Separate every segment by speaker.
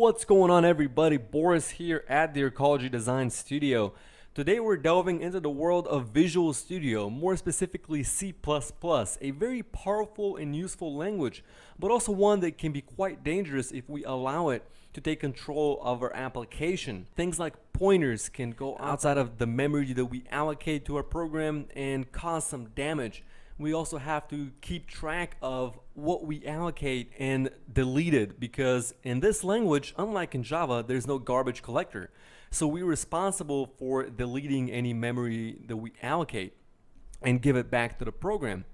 Speaker 1: What's going on, everybody? Boris here at the Ecology Design Studio. Today we're delving into the world of Visual Studio, more specifically C++, a very powerful and useful language, but also one that can be quite dangerous if we allow it to take control of our application. Things like pointers can go outside of the memory that we allocate to our program and cause some damage. We also have to keep track of what we allocate and delete it, because in this language, unlike in Java, there's no garbage collector. So we're responsible for deleting any memory that we allocate and give it back to the program.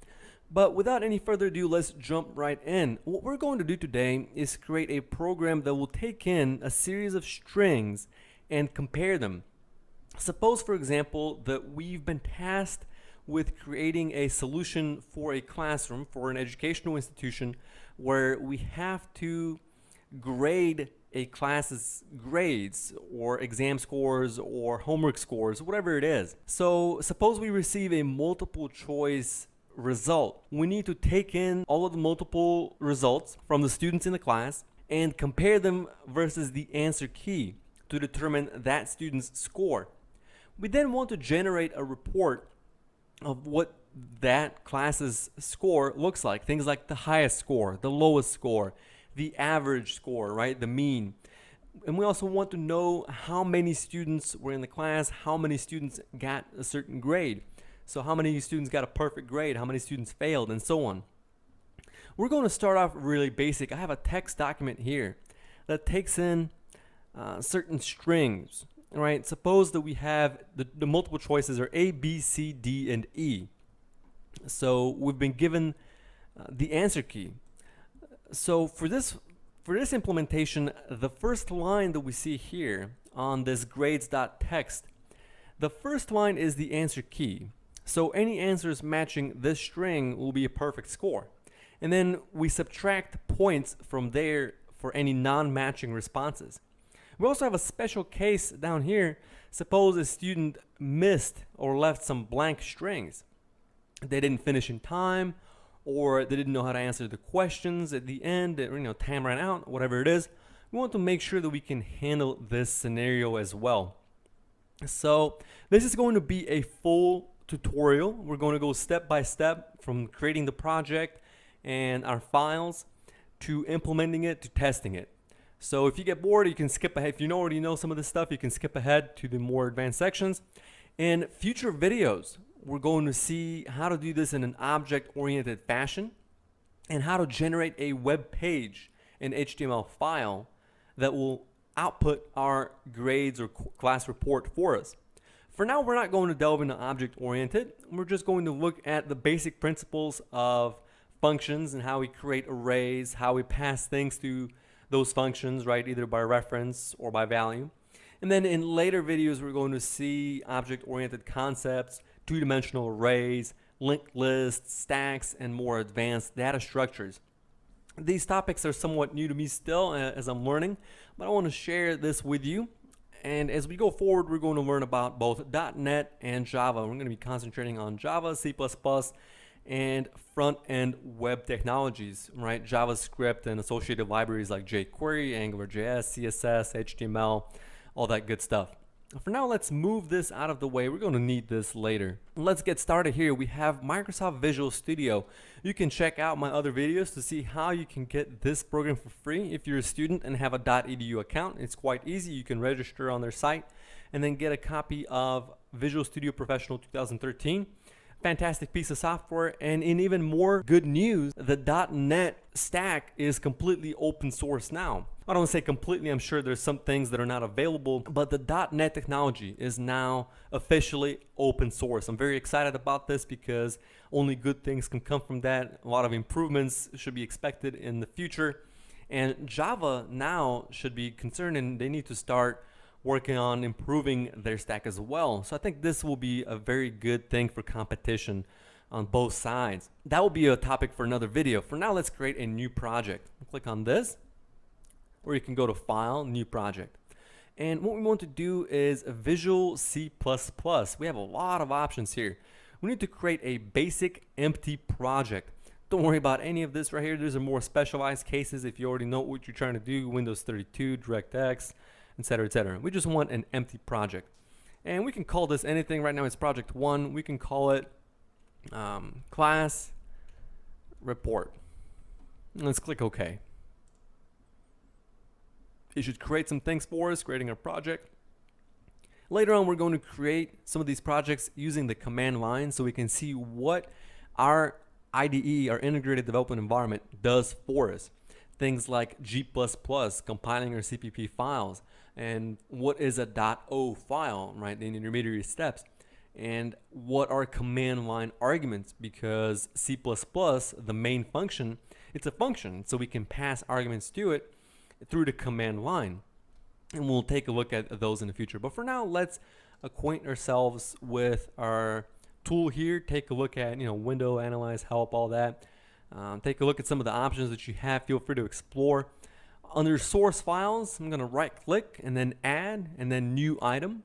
Speaker 1: But without any further ado, let's jump right in. What we're going to do today is create a program that will take in a series of strings and compare them. Suppose, for example, that we've been tasked with creating a solution for a classroom, for an educational institution, where we have to grade a class's grades or exam scores or homework scores, whatever it is. So suppose we receive a multiple choice result. We need to take in all of the multiple results from the students in the class and compare them versus the answer key to determine that student's score. We then want to generate a report of what that class's score looks like. Things like the highest score, the lowest score, the average score, right? The mean. And we also want to know how many students were in the class, how many students got a certain grade. So how many students got a perfect grade, how many students failed, and so on. We're going to start off really basic. I have a text document here that takes in certain strings. Right, suppose that we have the multiple choices are A, B, C, D, and E. So we've been given the answer key. So for this implementation, the first line that we see here on this grades.txt, the first line is the answer key. So any answers matching this string will be a perfect score. And then we subtract points from there for any non-matching responses. We also have a special case down here. Suppose a student missed or left some blank strings. They didn't finish in time, or they didn't know how to answer the questions at the end, time ran out, whatever it is. We want to make sure that we can handle this scenario as well. So this is going to be a full tutorial. We're going to go step by step from creating the project and our files to implementing it to testing it. So if you get bored, you can skip ahead. If you already know some of this stuff, you can skip ahead to the more advanced sections. In future videos, we're going to see how to do this in an object-oriented fashion and how to generate a web page, an HTML file that will output our grades or class report for us. For now, we're not going to delve into object-oriented. We're just going to look at the basic principles of functions and how we create arrays, how we pass things to those functions, right, either by reference or by value. And then in later videos, we're going to see object-oriented concepts, two-dimensional arrays, linked lists, stacks, and more advanced data structures. These topics are somewhat new to me still as I'm learning, but I want to share this with you. And as we go forward, we're going to learn about both .NET and Java. We're going to be concentrating on Java, C++, and front-end web technologies, right? JavaScript and associated libraries like jQuery, AngularJS, CSS, HTML, all that good stuff. For now, let's move this out of the way. We're going to need this later. Let's get started here. We have Microsoft Visual Studio. You can check out my other videos to see how you can get this program for free. If you're a student and have a .edu account, it's quite easy. You can register on their site and then get a copy of Visual Studio Professional 2013. Fantastic piece of software. And in even more good news, the .NET stack is completely open source now. I don't want to say completely, I'm sure there's some things that are not available, but the .NET technology is now officially open source. I'm very excited about this because only good things can come from that. A lot of improvements should be expected in the future. And Java now should be concerned, and they need to start working on improving their stack as well. So I think this will be a very good thing for competition on both sides. That will be a topic for another video. For now, let's create a new project. Click on this, or you can go to File, New Project. And what we want to do is a Visual C++. We have a lot of options here. We need to create a basic empty project Don't worry about any of this right here. These are more specialized cases if you already know what you're trying to do, Windows 32, DirectX, etc., etc. We just want an empty project. And we can call this anything. Right now it's project 1. We can call it class report. Let's click OK. It should create some things for us, creating a project. Later on, we're going to create some of these projects using the command line so we can see what our IDE, our integrated development environment, does for us. Things like G++, compiling our CPP files, and what is a .o file, right, the intermediary steps, and what are command line arguments, because C++, the main function, it's a function, so we can pass arguments to it through the command line. And we'll take a look at those in the future. But for now, let's acquaint ourselves with our tool here. Take a look at, window, analyze, help, all that. Take a look at some of the options that you have. Feel free to explore. Under source files, I'm going to right click and then add and then new item.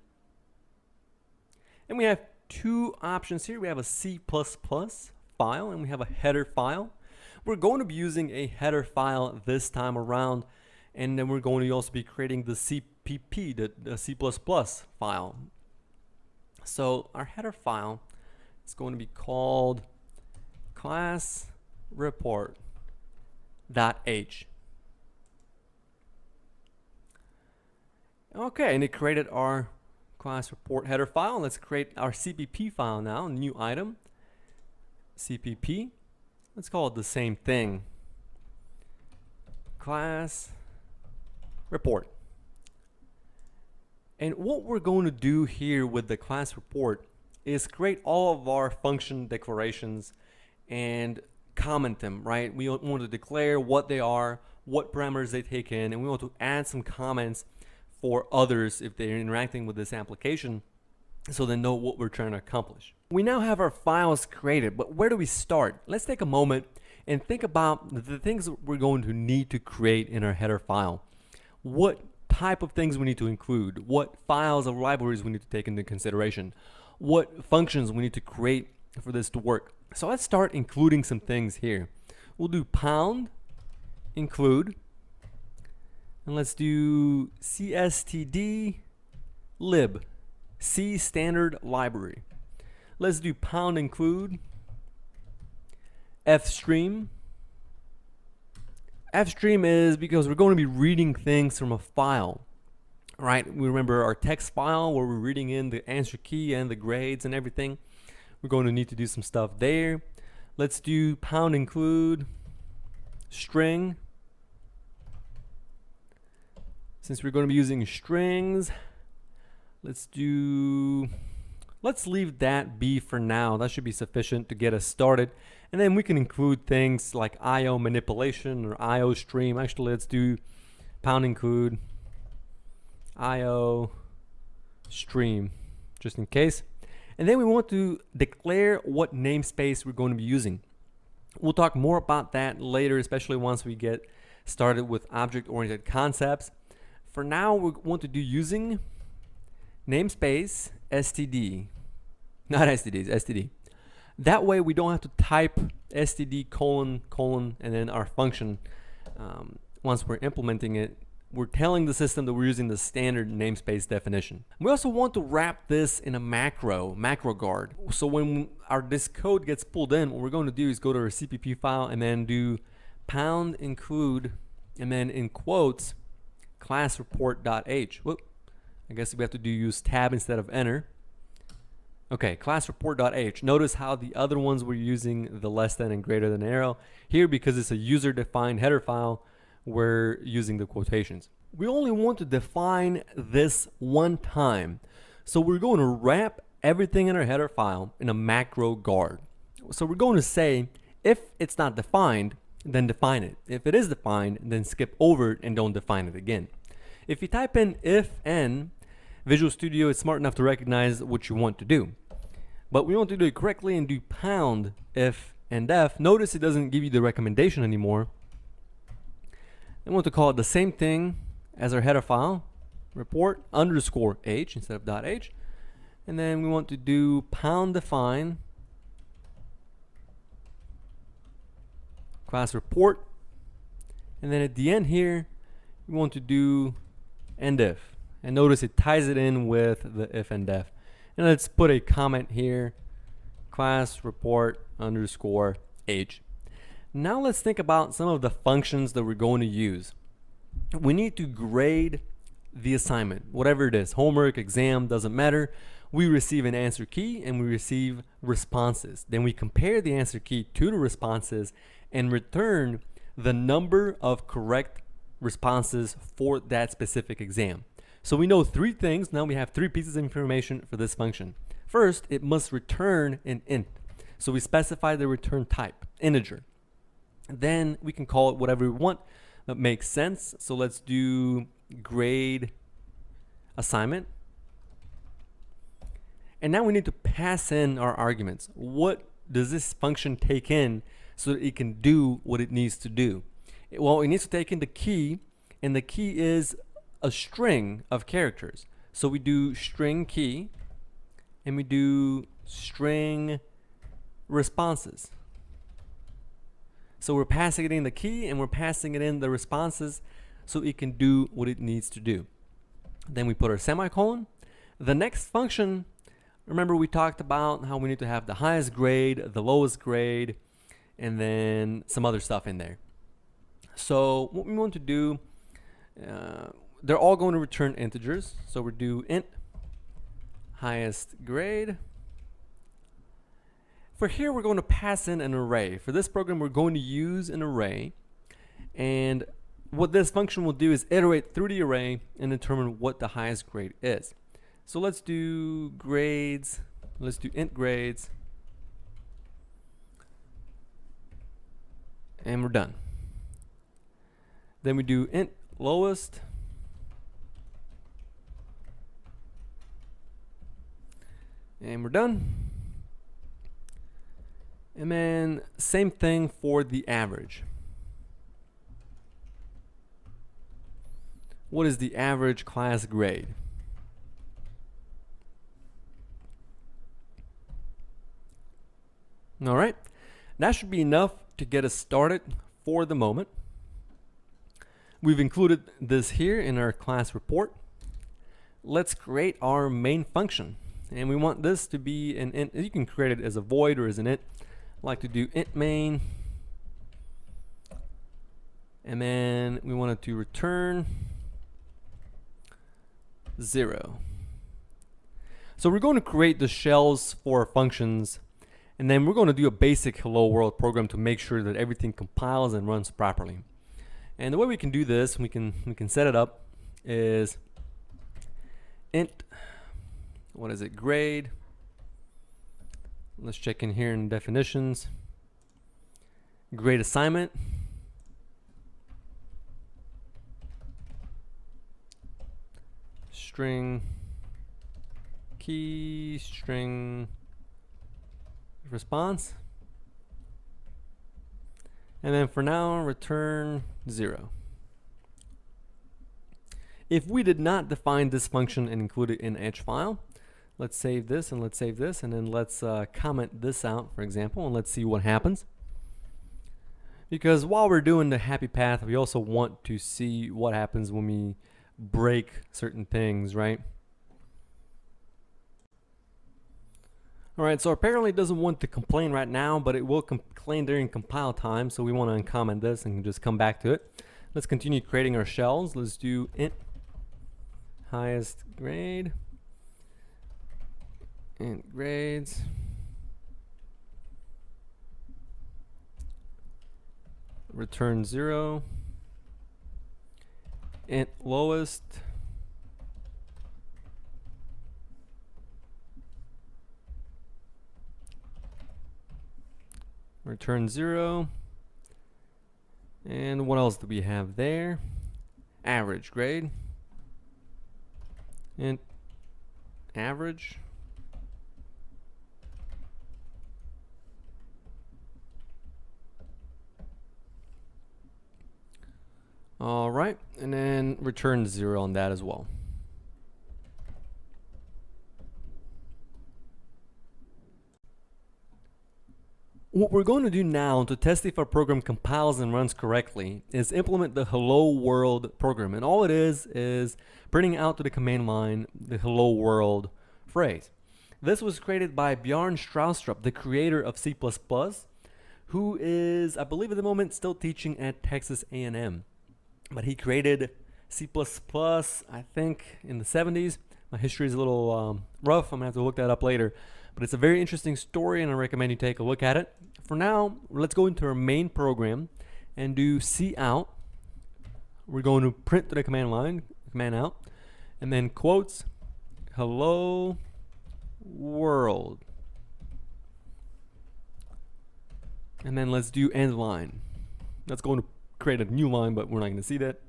Speaker 1: And we have two options here. We have a C++ file and we have a header file. We're going to be using a header file this time around, and then we're going to also be creating the CPP, the C++ file. So our header file is going to be called class report.h. Okay, and it created our class report header file. Let's create our CPP file now, new item, CPP. Let's call it the same thing, class report. And what we're going to do here with the class report is create all of our function declarations and comment them, right? We want to declare what they are, what parameters they take in, and we want to add some comments for others if they're interacting with this application so they know what we're trying to accomplish. We now have our files created, but where do we start? Let's take a moment and think about the things that we're going to need to create in our header file. What type of things we need to include, what files or libraries we need to take into consideration, what functions we need to create for this to work. So let's start including some things here. We'll do pound include, and let's do cstd lib, C standard library. Let's do pound include fstream. Fstream is because we're going to be reading things from a file, right? We remember our text file where we're reading in the answer key and the grades and everything. We're going to need to do some stuff there. Let's do pound include string. Since we're going to be using strings, let's leave that be for now. That should be sufficient to get us started. And then we can include things like IO manipulation or IO stream. Actually, let's do pound include IO stream, just in case. And then we want to declare what namespace we're going to be using. We'll talk more about that later, especially once we get started with object-oriented concepts. For now, we want to do using namespace std. Not std, it's std. That way we don't have to type std : and then our function. Once we're implementing it, we're telling the system that we're using the standard namespace definition. We also want to wrap this in a macro guard. So when this code gets pulled in, what we're going to do is go to our CPP file and then do pound include, and then in quotes, class report.h. Whoop. I guess we have to use tab instead of enter. Okay, class report.h. Notice how the other ones were using the less than and greater than arrow. Here, because it's a user-defined header file, we're using the quotations. We only want to define this one time. So we're going to wrap everything in our header file in a macro guard. So we're going to say, if it's not defined, then define it. If it is defined, then skip over it and don't define it again. If you type in if n, Visual Studio is smart enough to recognize what you want to do. But we want to do it correctly and do pound if and def. Notice it doesn't give you the recommendation anymore. I want to call it the same thing as our header file, report underscore h instead of .h. And then we want to do pound define class report, and then at the end here we want to do end if, and notice it ties it in with the if and def. And let's put a comment here, class report underscore age. Now let's think about some of the functions that we're going to use. We need to grade the assignment, whatever it is, homework, exam, doesn't matter. We receive an answer key and we receive responses. Then we compare the answer key to the responses and return the number of correct responses for that specific exam. So we know three things. Now we have three pieces of information for this function. First, it must return an int. So we specify the return type, integer. Then we can call it whatever we want that makes sense. So let's do grade assignment. And now we need to pass in our arguments. What does this function take in so that it can do what it needs to do? Well, it needs to take in the key, and the key is a string of characters. So we do string key, and we do string responses. So we're passing it in the key and we're passing it in the responses so it can do what it needs to do. Then we put our semicolon. The next function, remember we talked about how we need to have the highest grade, the lowest grade, and then some other stuff in there. So what we want to do, they're all going to return integers. So we're do int highest grade. For here, we're going to pass in an array. For this program, we're going to use an array. And what this function will do is iterate through the array and determine what the highest grade is. So let's do grades. Let's do int grades. And we're done. Then we do int lowest. And we're done. And then same thing for the average. What is the average class grade? All right, that should be enough to get us started for the moment. We've included this here in our class report. Let's create our main function. And we want this to be an int. You can create it as a void or as an int. I like to do int main. And then we want it to return 0. So we're going to create the shells for functions, and then we're going to do a basic hello world program to make sure that everything compiles and runs properly. And the way we can do this, we can set it up is int, what is it, grade. Let's check in here in definitions. Grade assignment. String key, string response. And then for now, return 0. If we did not define this function and include it in Edge file, let's save this and let's save this, and then let's comment this out, for example, and let's see what happens. Because while we're doing the happy path, we also want to see what happens when we break certain things, right? Alright, so apparently it doesn't want to complain right now, but it will complain during compile time, so we want to uncomment this and just come back to it. Let's continue creating our shells. Let's do int highest grade, int grades, return 0, int lowest, return 0, and what else do we have there? Average grade, int average, all right, and then return 0 on that as well. What we're going to do now to test if our program compiles and runs correctly is implement the hello world program. And all it is printing out to the command line the hello world phrase. This was created by Bjarne Stroustrup, the creator of C++, who is, I believe at the moment, still teaching at Texas A&M. But he created C++, I think, in the 70s. My history is a little rough. I'm going to have to look that up later. But it's a very interesting story, and I recommend you take a look at it. For now, let's go into our main program and do c.out. We're going to print to the command line, command out, and then quotes, hello world. And then let's do end line. That's going to create a new line, but we're not going to see that.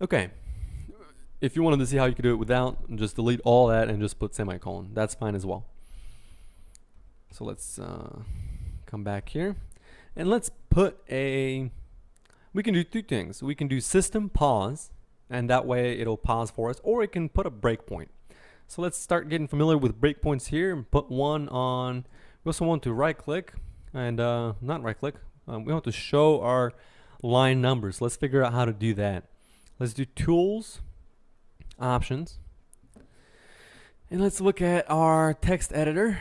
Speaker 1: Okay. If you wanted to see how you could do it without, just delete all that and just put semicolon. That's fine as well. So let's come back here. And let's put we can do two things. We can do system pause, and that way it'll pause for us, or it can put a breakpoint. So let's start getting familiar with breakpoints here and put one on. We also want to right click and not right click. We want to show our line numbers. Let's figure out how to do that. Let's do tools, options, and let's look at our text editor,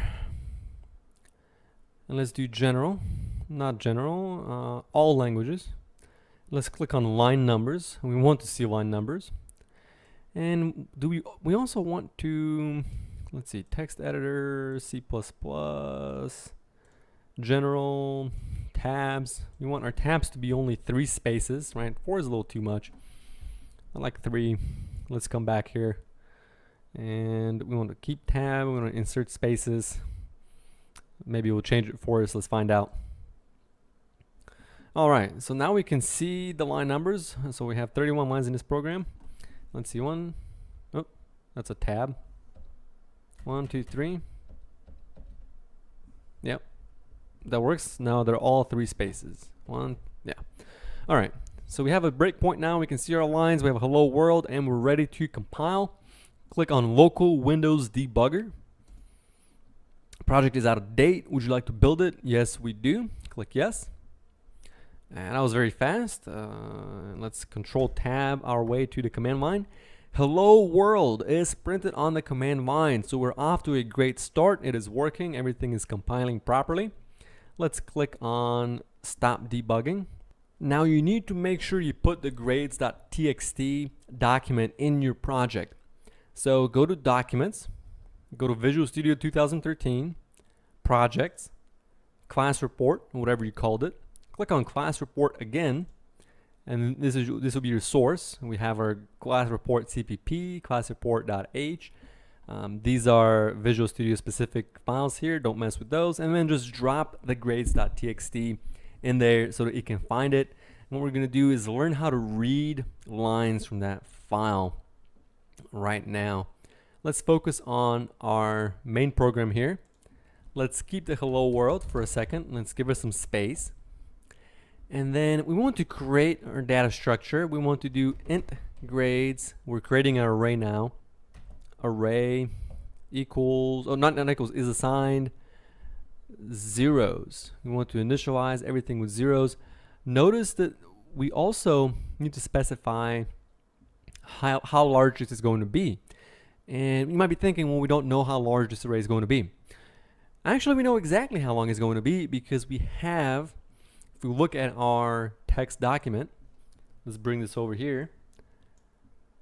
Speaker 1: and let's do general, not general, all languages. Let's click on line numbers. We want to see line numbers, and we also want to, let's see, text editor, C++, general, tabs. We want our tabs to be only 3 spaces, right? 4 is a little too much. I like 3. Let's come back here, and we want to keep tab. We want to insert spaces. Maybe we'll change it for us. Let's find out. All right, so now we can see the line numbers. So we have 31 lines in this program. Let's see, one. Oh, that's a tab. 1, 2, 3. Yep, that works. Now they're all 3 spaces. 1, yeah. All right. So we have a breakpoint now. We can see our lines. We have a hello world, and we're ready to compile. Click on local Windows debugger. Project is out of date. Would you like to build it? Yes, we do. Click yes. And that was very fast. Let's control tab our way to the command line. Hello world is printed on the command line. So we're off to a great start. It is working. Everything is compiling properly. Let's click on stop debugging. Now you need to make sure you put the grades.txt document in your project. So go to Documents, go to Visual Studio 2013, Projects, Class Report, whatever you called it. Click on Class Report again, and this will be your source. We have our Class Report CPP, Class Report.h. These are Visual Studio specific files here. Don't mess with those. And then just drop the grades.txt in there so that you can find it. And what we're going to do is learn how to read lines from that file right now. Let's focus on our main program here. Let's keep the hello world for a second. Let's give it some space. And then we want to create our data structure. We want to do int grades. We're creating an array now. Array equals, oh, not equals, is assigned zeros. We want to initialize everything with zeros. Notice that we also need to specify how large this is going to be. And you might be thinking, well, we don't know how large this array is going to be. Actually, we know exactly how long it's going to be because we have, if we look at our text document, let's bring this over here.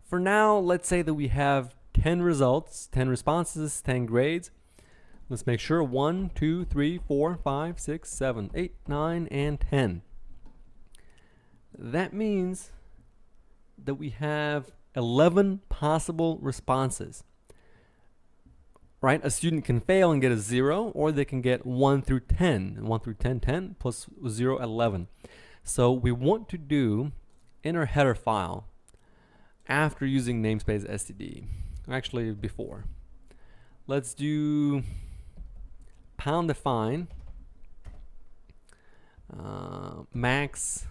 Speaker 1: For now, let's say that we have 10 results, 10 responses, 10 grades. Let's make sure 1, 2, 3, 4, 5, 6, 7, 8, 9, and 10. That means that we have 11 possible responses. Right? A student can fail and get a 0, or they can get 1 through 10. 1 through 10, 10, plus 0, 11. So we want to do in our header file after using namespace std. Actually, before. Let's do pound define max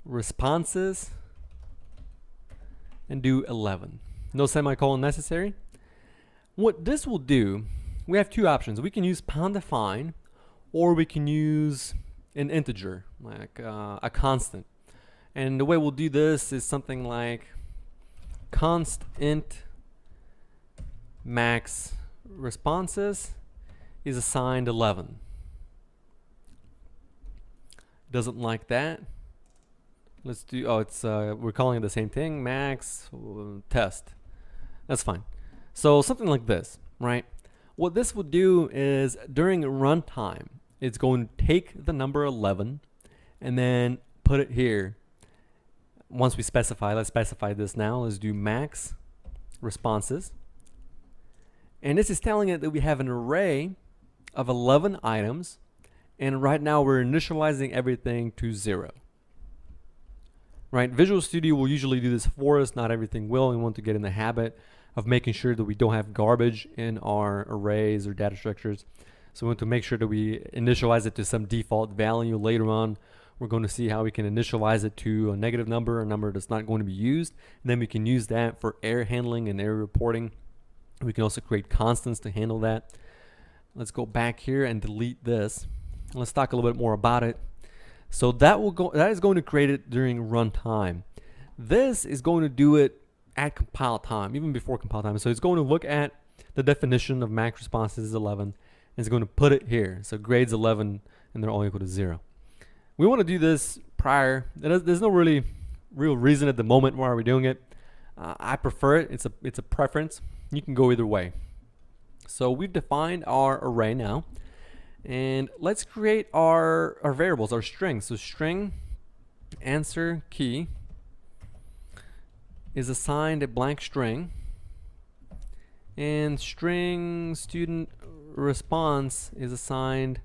Speaker 1: responses and do 11. No semicolon necessary. What this will do we have two options. We can use pound define, or we can use an integer, like a constant. And the way we'll do this is something like const int max responses is assigned 11. Doesn't like that. Let's do, oh, it's we're calling it the same thing, max test. That's fine. So something like this, right? What this would do is during runtime, it's going to take the number 11 and then put it here. Once we specify, let's specify this now. Let's do max responses. And this is telling it that we have an array of 11 items. And right now we're initializing everything to 0. Right? Visual Studio will usually do this for us. Not everything will. We want to get in the habit of making sure that we don't have garbage in our arrays or data structures. So we want to make sure that we initialize it to some default value. Later on, we're going to see how we can initialize it to a negative number, a number that's not going to be used. And then we can use that for error handling and error reporting. We can also create constants to handle that. Let's go back here and delete this. Let's talk a little bit more about it. So that is going to create it during runtime. This is going to do it at compile time, even before compile time. So it's going to look at the definition of max responses is 11, and it's going to put it here. So grades 11, and they're all equal to 0. We want to do this prior. There's no real reason at the moment why we're doing it. I prefer it. It's a preference. You can go either way. So we've defined our array now, and let's create our variables, our strings. So string answer key is assigned a blank string, and string student response is assigned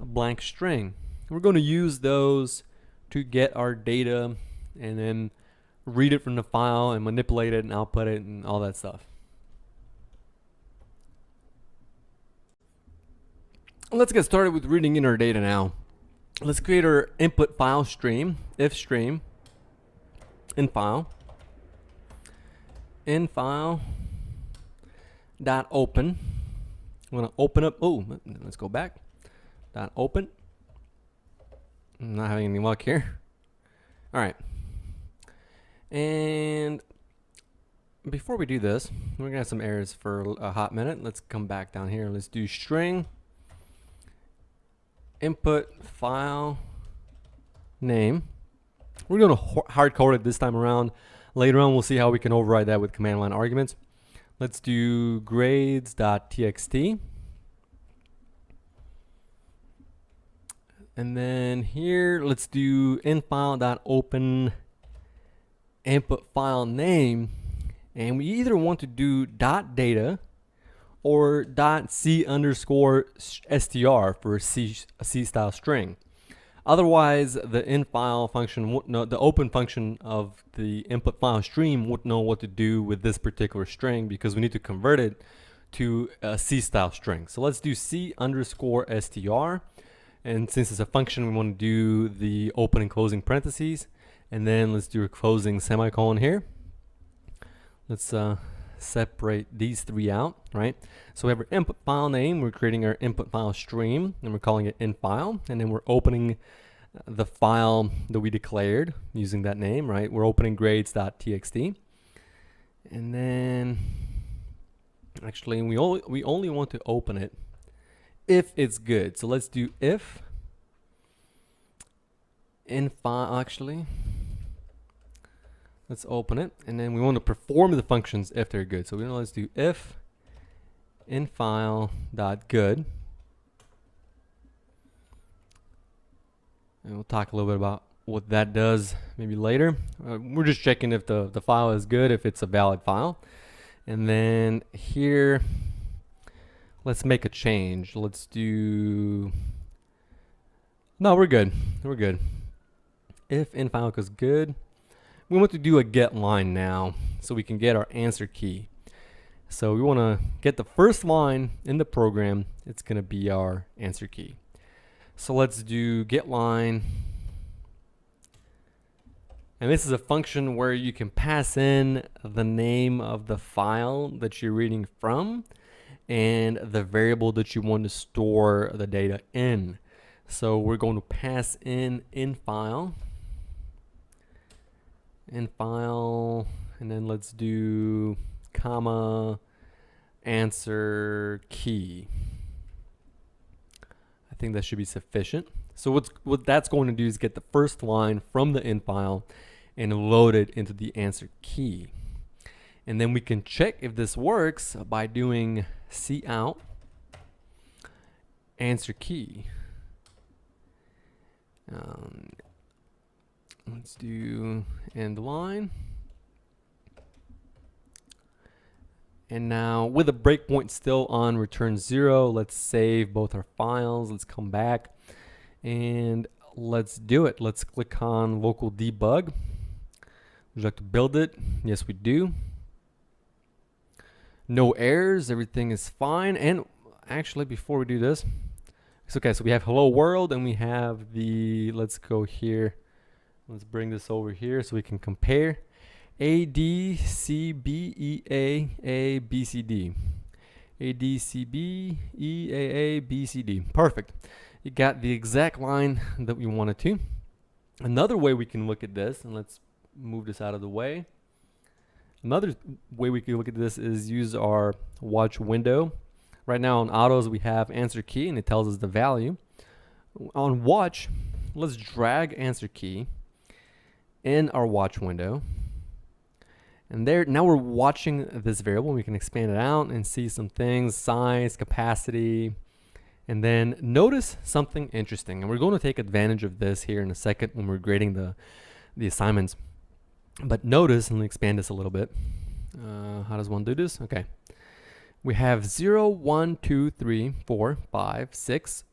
Speaker 1: a blank string. We're going to use those to get our data and then read it from the file and manipulate it and output it and all that stuff. Let's get started with reading in our data now. Let's create our input file stream, if stream, in file dot open. I'm going to open up, let's go back, dot open. I'm not having any luck here. All right. And before we do this, we're going to have some errors for a hot minute. Let's come back down here. Let's do string input file name. We're going to hard code it this time around. Later on, we'll see how we can override that with command line arguments. Let's do grades.txt. And then here, let's do infile.open input file name. And we either want to do .data or .c_str for a C style string. Otherwise, the infile function wouldn't know, the open function of the input file stream wouldn't know what to do with this particular string, because we need to convert it to a C style string. So let's do C_str. And since it's a function, we want to do the open and closing parentheses. And then let's do a closing semicolon here. Let's separate these three out, right? So we have our input file name. We're creating our input file stream, and we're calling it infile. And then we're opening the file that we declared using that name, right? We're opening grades.txt. And then, actually, we only want to open it if it's good. So let's do if infile, actually. Let's open it, and then we want to perform the functions if they're good. So let's do if infile.good. And we'll talk a little bit about what that does maybe later. We're just checking if the file is good, if it's a valid file. And then here, let's make a change. Let's do, no, we're good. We're good. If infile is good, we want to do a get line now so we can get our answer key. So we want to get the first line in the program. It's going to be our answer key. So let's do get line. And this is a function where you can pass in the name of the file that you're reading from. and the variable that you want to store the data in. So we're going to pass in file, and then let's do comma answer key. I think that should be sufficient. So what that's going to do is get the first line from the in file and load it into the answer key. And then we can check if this works by doing a.out answer key. Let's do end line. And now with the breakpoint still on return 0, let's save both our files. Let's come back and let's do it. Let's click on local debug. Would you like to build it? Yes, we do. No errors, everything is fine. And actually, before we do this, it's okay. So we have hello world, and we have the, let's go here. Let's bring this over here so we can compare. A, D, C, B, E, A, B, C, D. A, D, C, B, E, A, B, C, D. Perfect. You got the exact line that we wanted to. Another way we can look at this, and let's move this out of the way. Another way we can look at this is use our watch window. Right now on autos we have answer key and it tells us the value. On watch, let's drag answer key in our watch window. And there, now we're watching this variable. We can expand it out and see some things, size, capacity, and then notice something interesting. And we're going to take advantage of this here in a second when we're grading the assignments. But notice, and let me expand this a little bit. How does one do this? Okay. We have 0, 1, 2, 3, 4, 5, 6,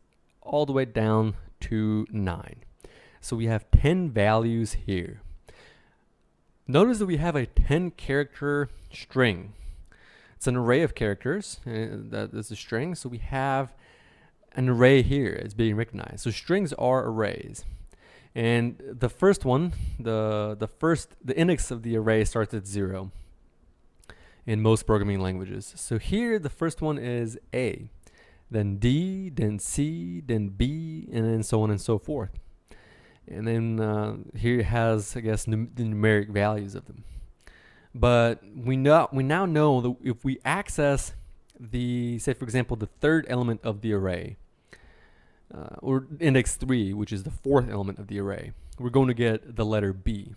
Speaker 1: all the way down to 9. So we have 10 values here. Notice that we have a 10-character string. It's an array of characters, that is a string, so we have an array here. It's being recognized. So strings are arrays. And the first one, the index of the array starts at 0 in most programming languages. So here the first one is A, then D, then C, then B, and then so on and so forth. And then here it has, I guess, the numeric values of them. But we now know that if we access the, say for example, the third element of the array, or index 3, which is the fourth element of the array, we're going to get the letter B.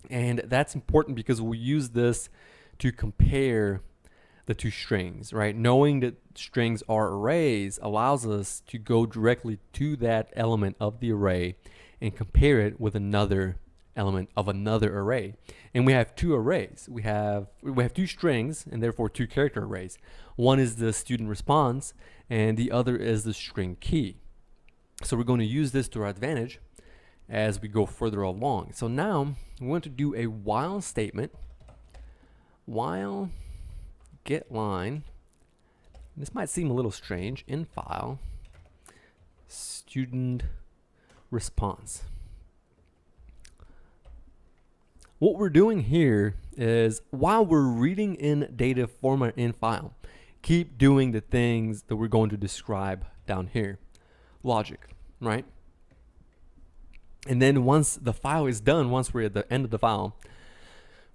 Speaker 1: And that's important because we'll use this to compare the two strings, right? Knowing that strings are arrays allows us to go directly to that element of the array and compare it with another element of another array. And we have two arrays. We have two strings and therefore two character arrays. One is the student response and the other is the string key. So we're going to use this to our advantage as we go further along. So now we want to do a while statement. While get line. This might seem a little strange. In file, student response. What we're doing here is while we're reading in data from our in file, keep doing the things that we're going to describe down here. Logic, right? And then once the file is done, once we're at the end of the file,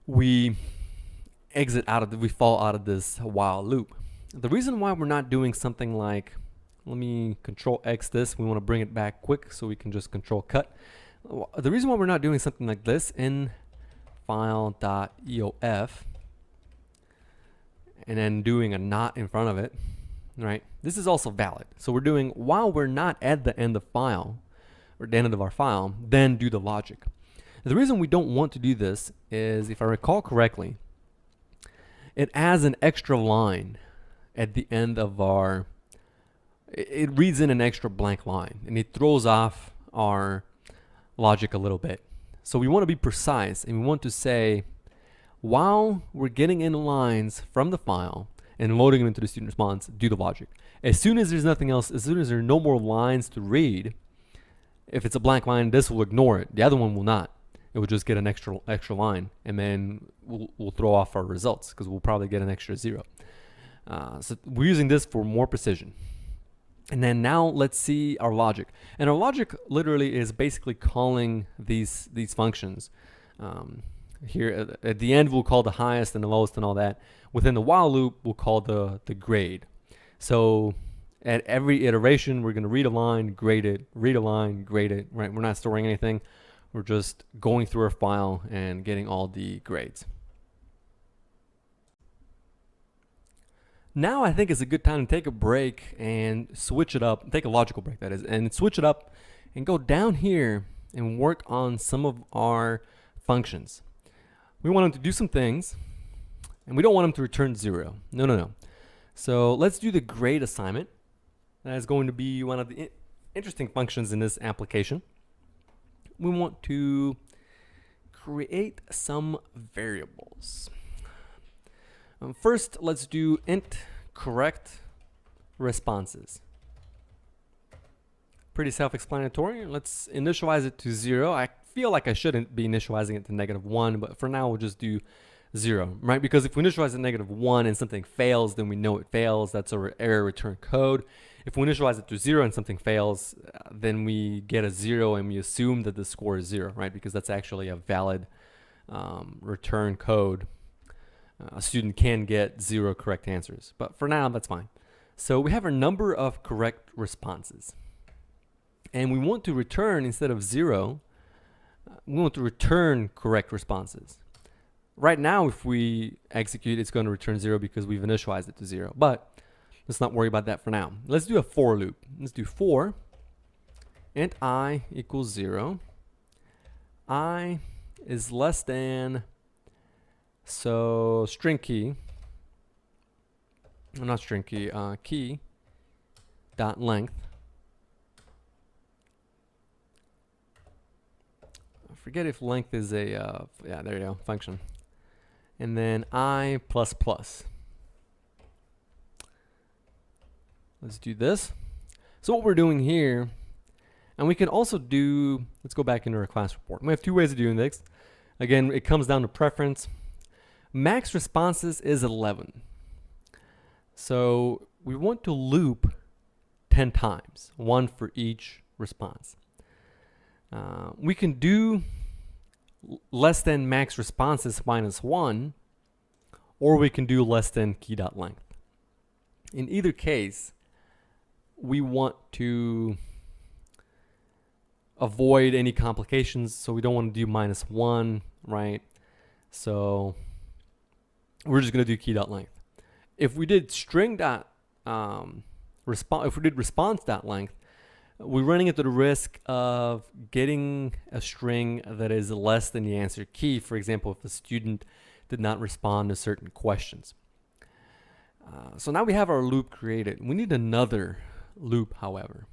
Speaker 1: we fall out of this while loop. The reason why we're not doing something like, let me control X this, we want to bring it back quick so we can just control cut. The reason why we're not doing something like this in file.eof and then doing a not in front of it, right? This is also valid. So we're doing while we're not at the end of file or the end of our file, then do the logic. The reason we don't want to do this is, if I recall correctly, it adds an extra line at the end of our, it reads in an extra blank line and it throws off our logic a little bit. So we want to be precise and we want to say, while we're getting in lines from the file and loading them into the student response, do the logic. As soon as there's nothing else, as soon as there are no more lines to read, if it's a blank line, this will ignore it. The other one will not. It will just get an extra line, and then we'll throw off our results because we'll probably get an extra 0. So we're using this for more precision. And then now let's see our logic. And our logic literally is basically calling these functions. Here at the end, we'll call the highest and the lowest and all that. Within the while loop, we'll call the grade. So at every iteration, we're going to read a line, grade it, read a line, grade it, right? We're not storing anything. We're just going through our file and getting all the grades. Now I think it's a good time to take a break and switch it up, take a logical break that is, and switch it up and go down here and work on some of our functions. We want them to do some things, and we don't want them to return 0. No. So let's do the grade assignment. That is going to be one of the interesting functions in this application. We want to create some variables. First, let's do int correct responses. Pretty self-explanatory. Let's initialize it to 0. I feel like I shouldn't be initializing it to -1, but for now we'll just do 0, right? Because if we initialize it to -1 and something fails, then we know it fails. That's our error return code. If we initialize it to 0 and something fails, then we get a 0 and we assume that the score is 0, right? Because that's actually a valid return code. A student can get 0 correct answers, but for now that's fine. So we have a number of correct responses, and we want to return, instead of 0, we want to return correct responses. Right now, if we execute, it's going to return 0 because we've initialized it to 0, but let's not worry about that for now. Let's do a for loop. Let's do for int I equals 0. I is less than, so string key, not string key, key dot length. I forget if length is a, yeah, there you go, function. And then I plus plus. Let's do this. So what we're doing here, and we can also do, let's go back into our class report. We have two ways of doing this. Again, it comes down to preference. Max responses is 11. So we want to loop 10 times, 1 for each response. We can do less than max responses minus 1, or we can do less than key.length. In either case, we want to avoid any complications, so we don't want to do minus 1, right? So we're just going to do key.length. If we did response.length, we're running into the risk of getting a string that is less than the answer key. For example, if a student did not respond to certain questions. So now we have our loop created. We need another loop, however,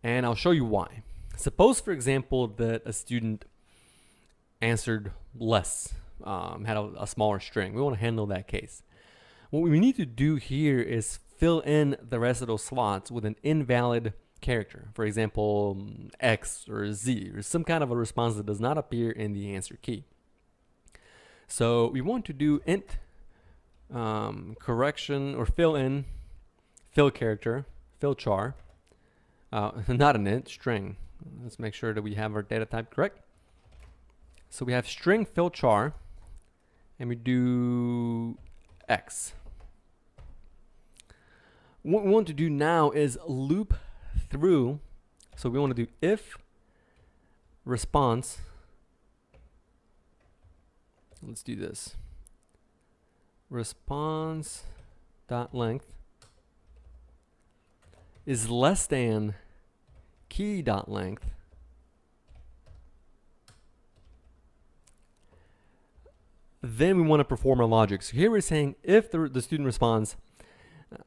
Speaker 1: and I'll show you why. Suppose, for example, that a student answered less, had a smaller string. We want to handle that case. What we need to do here is fill in the rest of those slots with an invalid character. For example, X or Z, or some kind of a response that does not appear in the answer key. So we want to do int correction, or fill character, fill char, not an int, string. Let's make sure that we have our data type correct. So we have string fill char, and we do X. What we want to do now is loop through. So we want to do if response. Let's do this. Response dot length is less than key dot length. Then we want to perform our logic. So here we're saying if the student responds,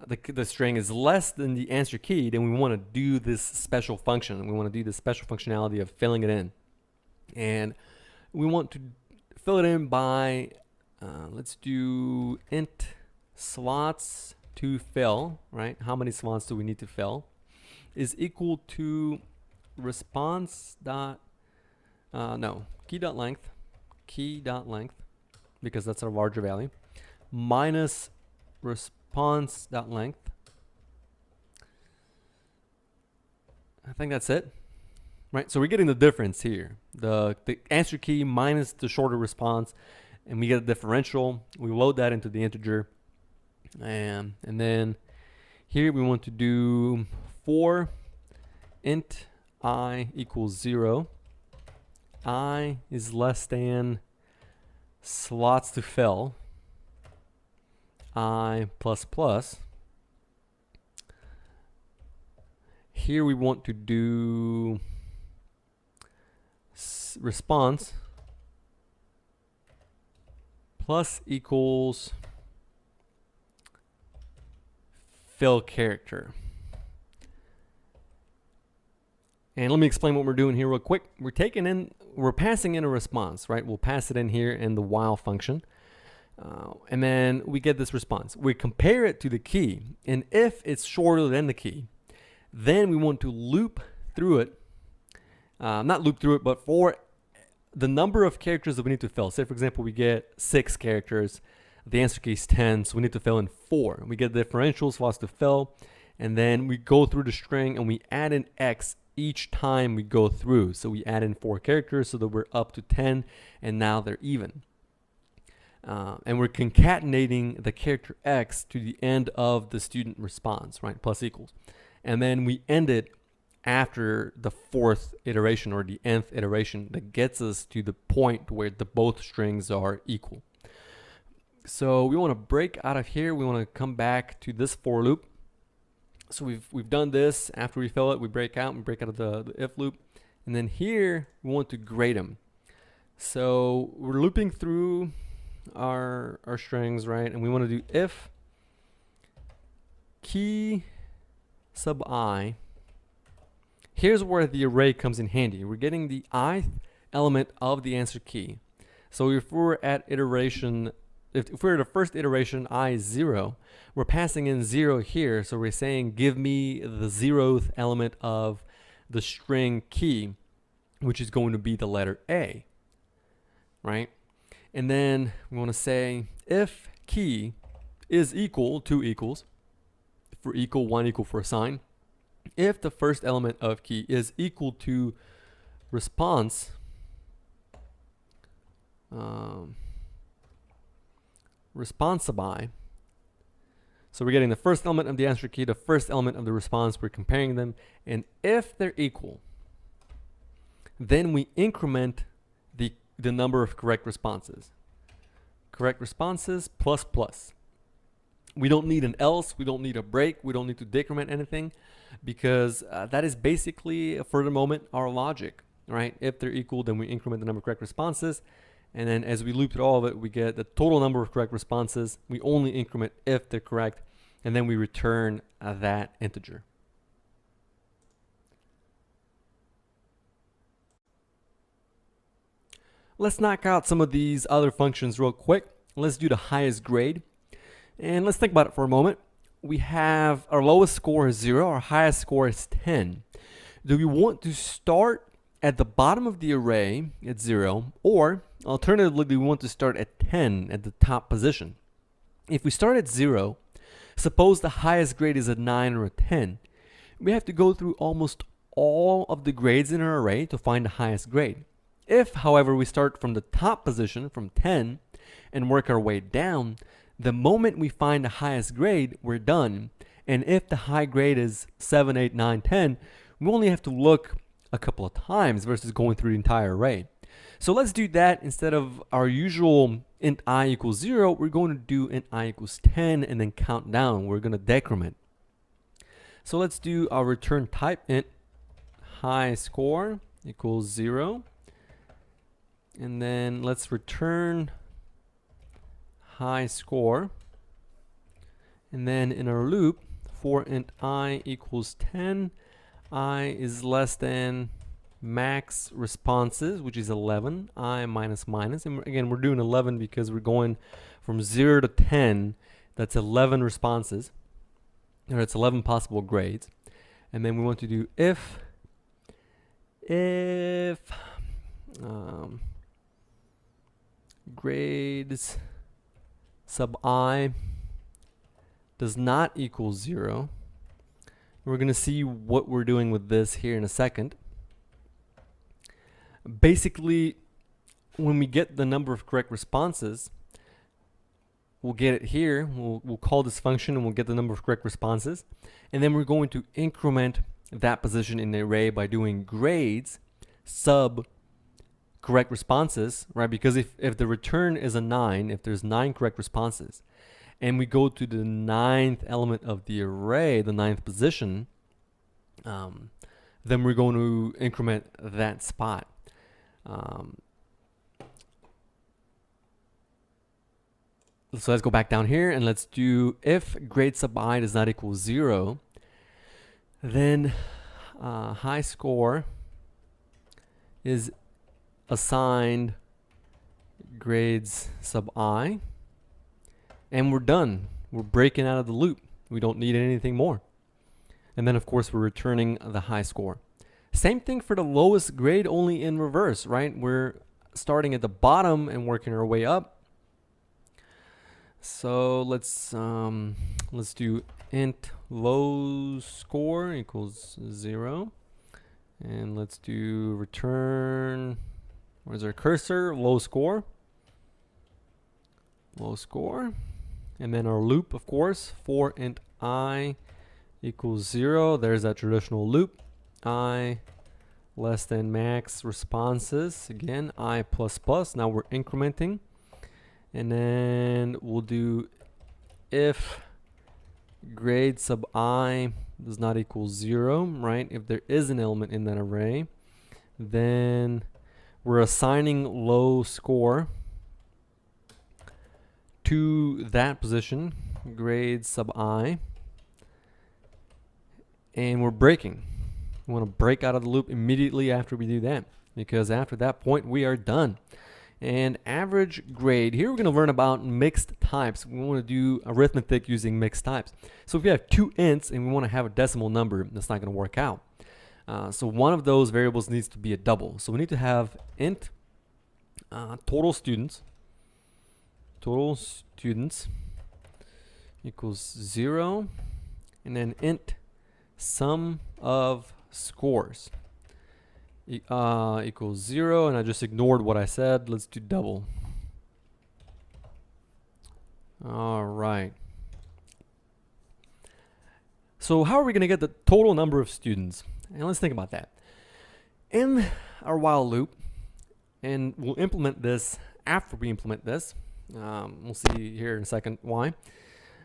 Speaker 1: the string is less than the answer key, then we want to do this special function. We want to do this special functionality of filling it in. And we want to fill it in by, let's do int slots to fill, right? How many slots do we need to fill? Is equal to response dot, key dot length, because that's our larger value, minus response.length. I think that's it. Right, so we're getting the difference here. The answer key minus the shorter response, and we get a differential. We load that into the integer. And then here we want to do for int I equals 0. I is less than slots to fill I plus plus. Here we want to do response plus equals fill character. And let me explain what we're doing here real quick. We're passing in a response, right? We'll pass it in here in the while function. And then we get this response. We compare it to the key, and if it's shorter than the key, then we want to loop through it. Not loop through it, but for the number of characters that we need to fill. Say, for example, we get 6 characters. The answer key is 10, so we need to fill in 4. We get the differentials for us to fill, and then we go through the string and we add in x each time we go through. So we add in 4 characters so that we're up to 10, and now they're even. And we're concatenating the character x to the end of the student response, right? Plus equals. And then we end it after the 4th iteration or the nth iteration that gets us to the point where the both strings are equal. So we want to break out of here. We want to come back to this for loop. So we've done this. After we fill it, we break out of the if loop. And then here we want to grade them. So we're looping through our strings, right? And we want to do if key sub I. Here's where the array comes in handy. We're getting the ith element of the answer key. So if we're at iteration, if we're at the first iteration, I is 0, we're passing in 0 here. So we're saying, give me the 0th element of the string key, which is going to be the letter A, right? And then we want to say if key is equal to equals, for equal, 1 equal for a sign. If the first element of key is equal to response, response by. So we're getting the first element of the answer key, the first element of the response, we're comparing them, and if they're equal, then we increment the number of correct responses. Correct responses plus plus. We don't need an else, we don't need a break, we don't need to decrement anything, because that is basically, for the moment, our logic, right? If they're equal, then we increment the number of correct responses, and then as we loop through all of it, we get the total number of correct responses. We only increment if they're correct, and then we return that integer. Let's knock out some of these other functions real quick. Let's do the highest grade. And let's think about it for a moment. We have our lowest score is 0, our highest score is 10. Do we want to start at the bottom of the array at 0, or alternatively, we want to start at 10 at the top position? If we start at 0, suppose the highest grade is a 9 or a 10. We have to go through almost all of the grades in our array to find the highest grade. If, however, we start from the top position, from 10, and work our way down, the moment we find the highest grade, we're done. And if the high grade is 7, 8, 9, 10, we only have to look a couple of times versus going through the entire array. So let's do that. Instead of our usual int I equals 0, we're going to do int I equals 10 and then count down. We're going to decrement. So let's do our return type int high score equals 0. And then let's return high score. And then in our loop, for int I equals 10, I is less than max responses, which is 11, I minus minus. And again, we're doing 11 because we're going from 0 to 10. That's 11 responses, or it's 11 possible grades. And then we want to do if grades sub I does not equal 0. We're going to see what we're doing with this here in a second. Basically, when we get the number of correct responses, we'll get it here. We'll call this function and we'll get the number of correct responses. And then we're going to increment that position in the array by doing grades sub correct responses, right? Because if the return is a 9, if there's 9 correct responses, and we go to the 9th element of the array, the 9th position, then we're going to increment that spot. So let's go back down here and let's do if grade sub I does not equal 0, then high score is assigned grades sub I, and we're done. We're breaking out of the loop. We don't need anything more. And then of course we're returning the high score. Same thing for the lowest grade, only in reverse, right? We're starting at the bottom and working our way up. So let's do int low score equals 0, and let's do return, where's our cursor, low score, and then our loop, of course, for int I equals 0. There's that traditional loop, I less than max responses, again I plus plus. Now we're incrementing. And then we'll do if grade sub I does not equal 0, right? If there is an element in that array, then we're assigning low score to that position, grade sub I, and we're breaking. We want to break out of the loop immediately after we do that, because after that point we are done. And average grade, here we're going to learn about mixed types. We want to do arithmetic using mixed types. So if we have two ints and we want to have a decimal number, that's not going to work out. So one of those variables needs to be a double. So we need to have int total students equals 0, and then int sum of scores equals 0, and I just ignored what I said. Let's do double. All right. So how are we going to get the total number of students? And let's think about that. In our while loop, and we'll implement this after we implement this. We'll see here in a second why.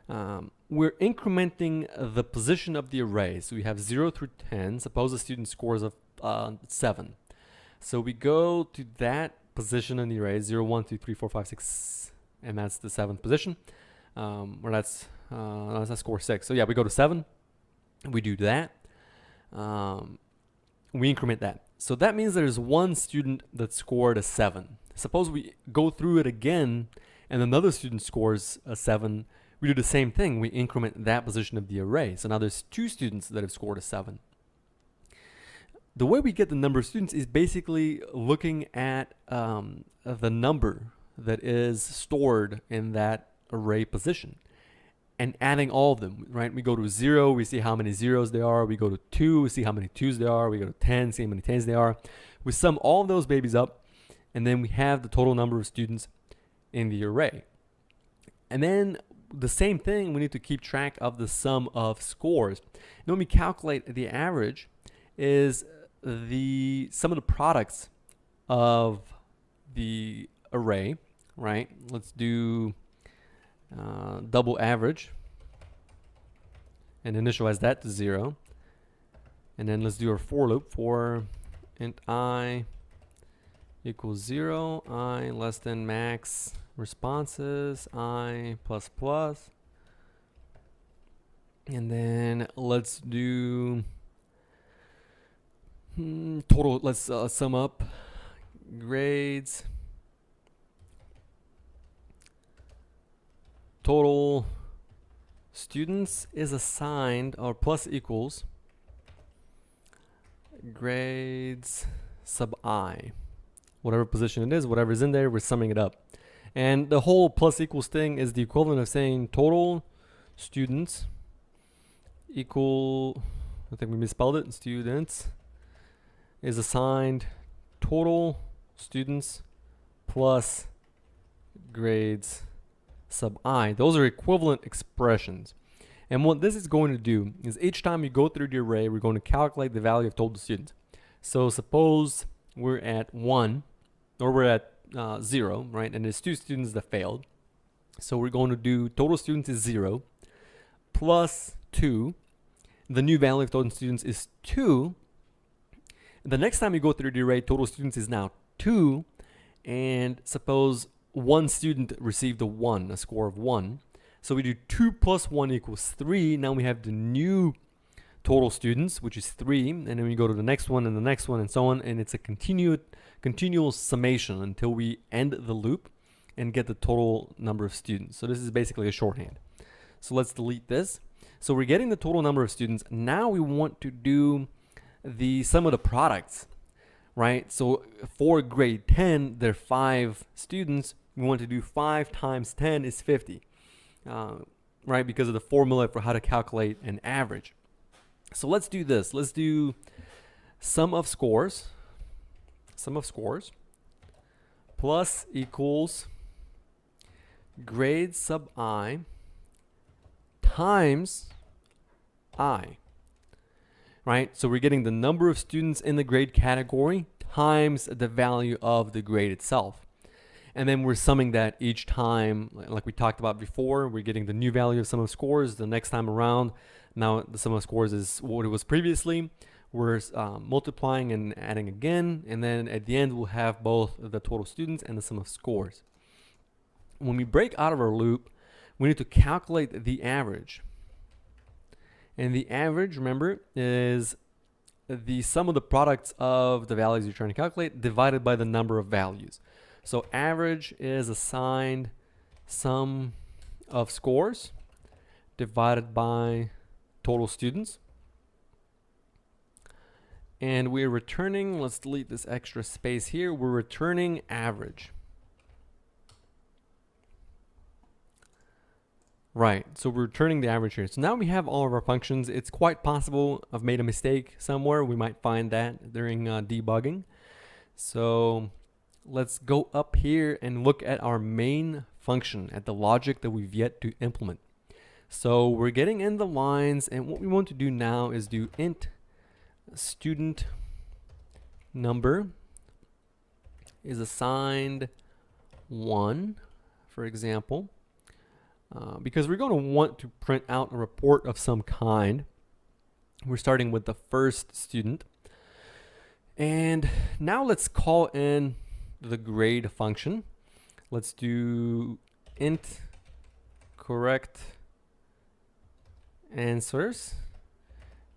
Speaker 1: We're incrementing the position of the array. So we have 0 through 10. Suppose the student scores of 7. So we go to that position in the array, 0, 1, 2, 3, 4, 5, 6, and that's the 7th position. Or that's score 6. So yeah, we go to 7. We do that. We increment that. So that means there's one student that scored a 7. Suppose we go through it again and another student scores a 7. We do the same thing. We increment that position of the array. So now there's 2 students that have scored a 7. The way we get the number of students is basically looking at the number that is stored in that array position and adding all of them, right? We go to 0, we see how many zeros there are. We go to 2, we see how many 2s there are. We go to 10, see how many 10s there are. We sum all of those babies up, and then we have the total number of students in the array. And then the same thing, we need to keep track of the sum of scores. And when we calculate the average, is the sum of the products of the array, right? Let's do double average and initialize that to 0. And then let's do our for loop for int I equals 0, I less than max responses, I plus plus. And then let's do total. Let's sum up grades. Total students is assigned, or plus equals grades sub I. Whatever position it is, whatever's in there, we're summing it up. And the whole plus equals thing is the equivalent of saying total students equal, I think we misspelled it, students is assigned total students plus grades sub I. Those are equivalent expressions. And what this is going to do is each time you go through the array, we're going to calculate the value of total students. So suppose we're at 1, or we're at 0, right? And there's 2 students that failed. So we're going to do total students is 0 plus 2. The new value of total students is 2. The next time you go through the array, total students is now 2. And suppose one student received a score of 1. So we do 2 plus 1 equals 3. Now we have the new total students, which is 3. And then we go to the next one and the next one and so on. And it's a continual summation until we end the loop and get the total number of students. So this is basically a shorthand. So let's delete this. So we're getting the total number of students. Now we want to do the sum of the products, right? So for grade 10, there are 5 students. We want to do 5 times 10 is 50. Right, because of the formula for how to calculate an average. So let's do this. Let's do sum of scores plus equals grade sub I times I. Right, so we're getting the number of students in the grade category times the value of the grade itself. And then we're summing that each time, like we talked about before. We're getting the new value of sum of scores the next time around. Now the sum of scores is what it was previously. We're multiplying and adding again. And then at the end, we'll have both the total students and the sum of scores. When we break out of our loop, we need to calculate the average. And the average, remember, is the sum of the products of the values you're trying to calculate divided by the number of values. So average is assigned sum of scores divided by total students. And we're returning, let's delete this extra space here, we're returning average. Right, so we're returning the average here. So now we have all of our functions. It's quite possible I've made a mistake somewhere. We might find that during debugging. So let's go up here and look at our main function, at the logic that we've yet to implement. So we're getting in the lines, and what we want to do now is do int student number is assigned 1, for example, because we're going to want to print out a report of some kind. We're starting with the first student. And now let's call in the grade function. Let's do int correct answers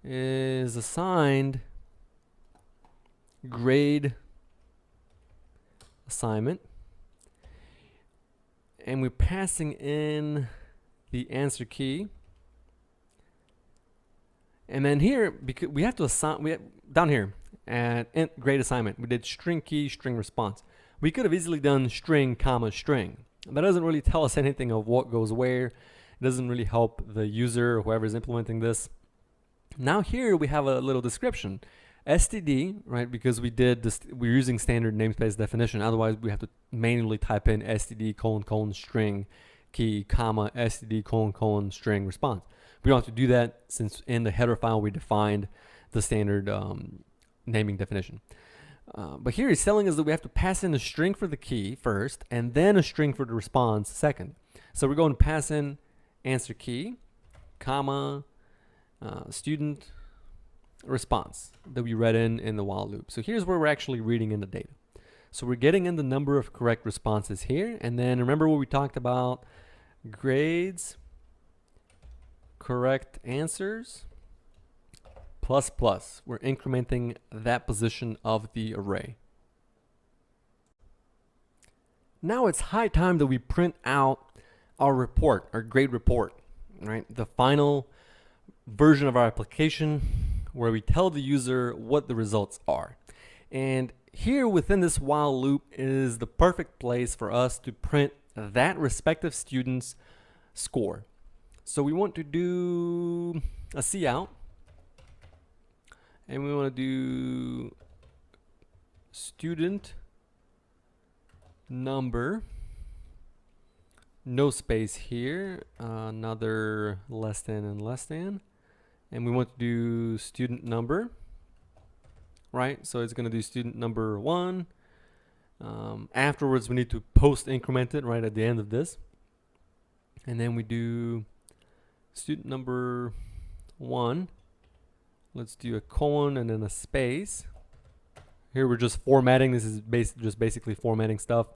Speaker 1: is assigned grade assignment, and we're passing in the answer key. And then here, because we have to assign, down here at int grade assignment, we did string key, string response. We could have easily done string comma string. That doesn't really tell us anything of what goes where. It doesn't really help the user or whoever is implementing this. Now here we have a little description. std, right, because we did this, we're using standard namespace definition. Otherwise we have to manually type in std : string key comma std : string response. We don't have to do that since in the header file we defined the standard naming definition. But here it's telling us that we have to pass in a string for the key first and then a string for the response second. So we're going to pass in answer key comma student response that we read in the while loop. So here's where we're actually reading in the data. So we're getting in the number of correct responses here, and then remember what we talked about: grades correct answers plus plus. We're incrementing that position of the array. Now it's high time that we print out our report, our grade report, right? The final version of our application where we tell the user what the results are. And here within this while loop is the perfect place for us to print that respective student's score. So we want to do a cout, and we want to do student number, no space here, another less than and less than, and we want to do student number, right? So it's going to do student number 1. Afterwards we need to post increment it right at the end of this, and then we do student number 1. Let's do a colon and then a space. Here we're just formatting. This is just basically formatting stuff.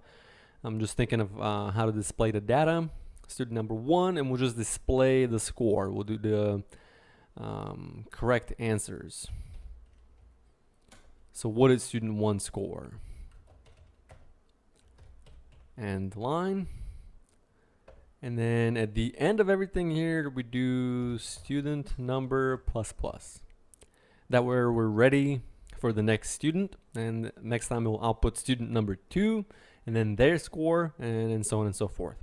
Speaker 1: I'm just thinking of how to display the data. Student number 1, and we'll just display the score. We'll do the correct answers. So what did student 1 score? And line. And then at the end of everything here, we do student number plus plus. That way we're ready for the next student, and next time we'll output student number 2, and then their score, and so on and so forth.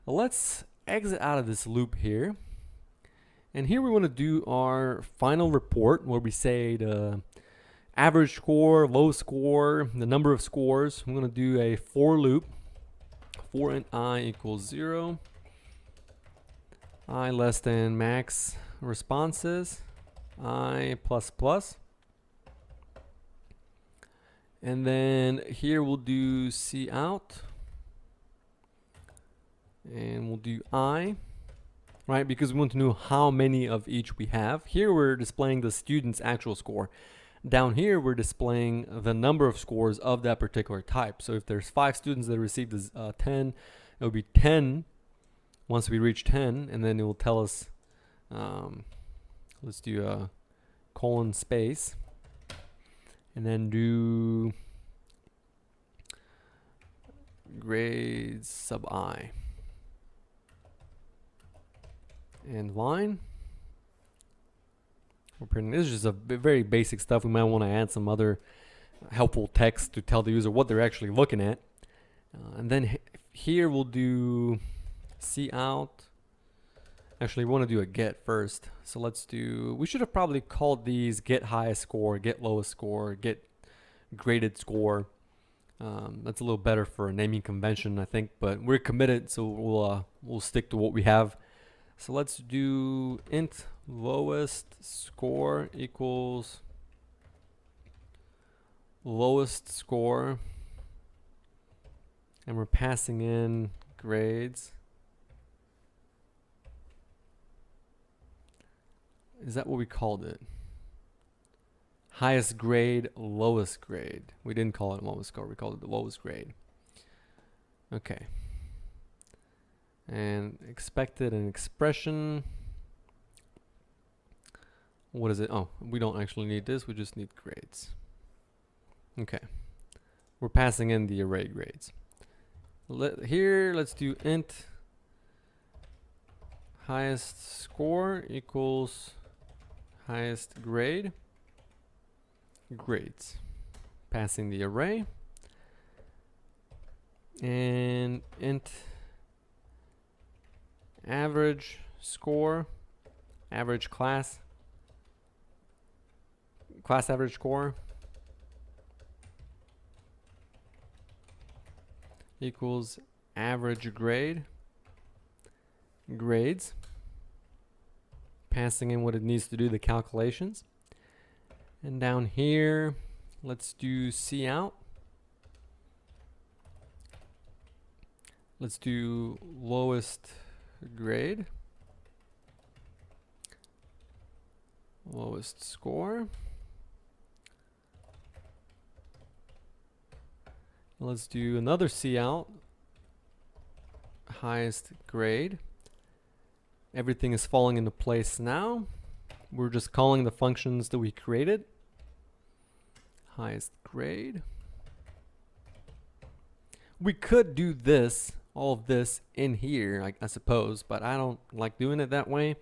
Speaker 1: Let's exit out of this loop here. And here we want to do our final report where we say the average score, low score, the number of scores. I'm going to do a for loop. For int I equals 0, I less than max responses, I plus plus. And then here we'll do cout, and we'll do I, right? Because we want to know how many of each we have. Here we're displaying the student's actual score. Down here we're displaying the number of scores of that particular type. So if there's 5 students that received 10, it will be 10 once we reach 10, and then it will tell us, let's do a colon space, and then do grades sub I and line. We're printing. This is just a very basic stuff. We might want to add some other helpful text to tell the user what they're actually looking at. And then here we'll do cout. Actually, we want to do a get first. So let's do, we should have probably called these get highest score, get lowest score, get graded score. That's a little better for a naming convention, I think, but we're committed, so we'll stick to what we have. So let's do int lowest score equals lowest score, and we're passing in grades. Is that what we called it? Highest grade, lowest grade. We didn't call it lowest score, we called it the lowest grade. Okay. And expected an expression. What is it? Oh, we don't actually need this, we just need grades. Okay. We're passing in the array grades. Here, let's do int highest score equals highest grade, grades. Passing the array. And int average score, average class average score equals average grade, grades. Passing in what it needs to do, the calculations. And down here, let's do cout. Let's do lowest grade, lowest score. Let's do another cout, highest grade. Everything is falling into place now. We're just calling the functions that we created. Highest grade. We could do this, all of this in here, I suppose, but I don't like doing it that way.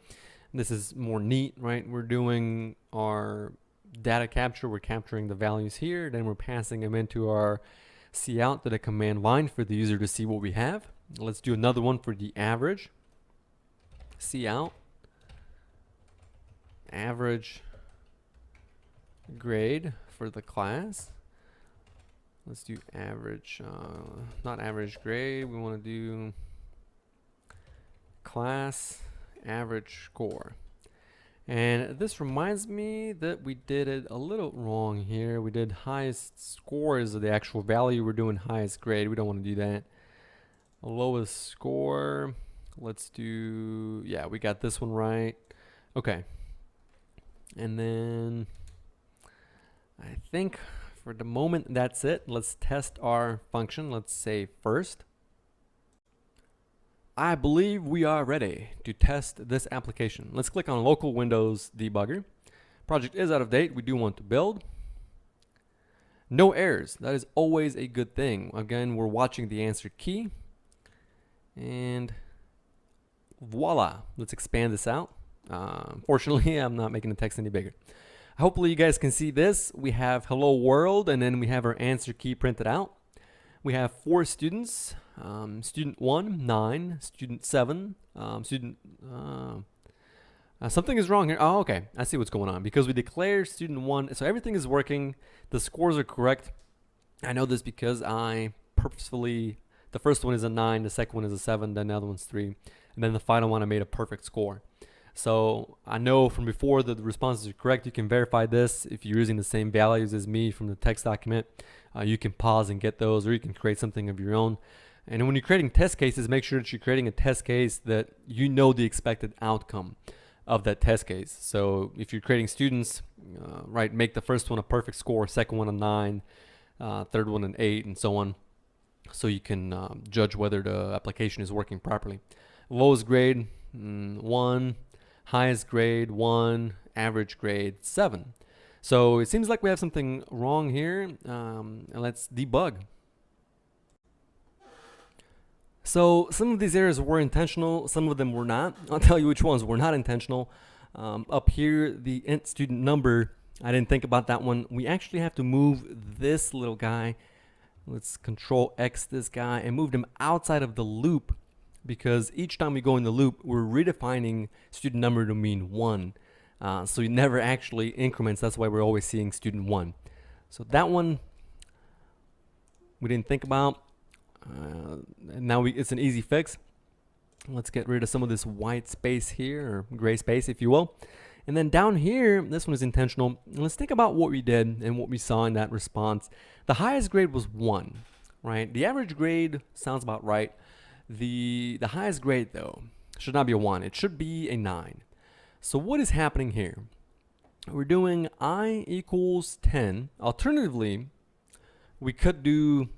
Speaker 1: This is more neat, right? We're doing our data capture. We're capturing the values here. Then we're passing them into our cout to the command line for the user to see what we have. Let's do another one for the average. cout average grade for the class. Let's do average, not average grade. We want to do class average score. And this reminds me that we did it a little wrong here. We did highest score is the actual value. We're doing highest grade. We don't want to do that. Lowest score. Let's do, yeah, we got this one right. Okay. And then I think for the moment that's it. Let's test our function. Let's say first. I believe we are ready to test this application. Let's click on local Windows debugger. Project is out of date. We do want to build. No errors. That is always a good thing. Again, we're watching the answer key. And voila. Let's expand this out. Fortunately, I'm not making the text any bigger. Hopefully you guys can see this. We have hello world, and then we have our answer key printed out. We have 4 students. Student 1, 9. Student 7. Something is wrong here. Oh, okay. I see what's going on. Because we declare student 1. So everything is working. The scores are correct. I know this because I purposefully, the first one is a 9, the second one is a 7, then the other one's 3. And then the final one I made a perfect score. So I know from before that the responses are correct. You can verify this if you're using the same values as me from the text document. You can pause and get those, or you can create something of your own. And when you're creating test cases, make sure that you're creating a test case that you know the expected outcome of that test case. So if you're creating students, right, make the first one a perfect score, second one a 9, third one an 8, and so on. So you can judge whether the application is working properly. Lowest grade, 1. Highest grade, 1. Average grade, 7. So it seems like we have something wrong here. Let's debug. So some of these errors were intentional, some of them were not. I'll tell you which ones were not intentional. Up here, the int student number, I didn't think about that one. We actually have to move this little guy. Let's control X this guy and move him outside of the loop, because each time we go in the loop, we're redefining student number to mean 1. So it never actually increments. That's why we're always seeing student 1. So that one we didn't think about. And now it's an easy fix. Let's get rid of some of this white space here, or gray space if you will. And then down here, this one is intentional. Let's think about what we did and what we saw in that response. The highest grade was 1, right? The average grade sounds about right. The highest grade though should not be a 1. It should be a 9. So what is happening here? We're doing I equals 10. Alternatively, we could do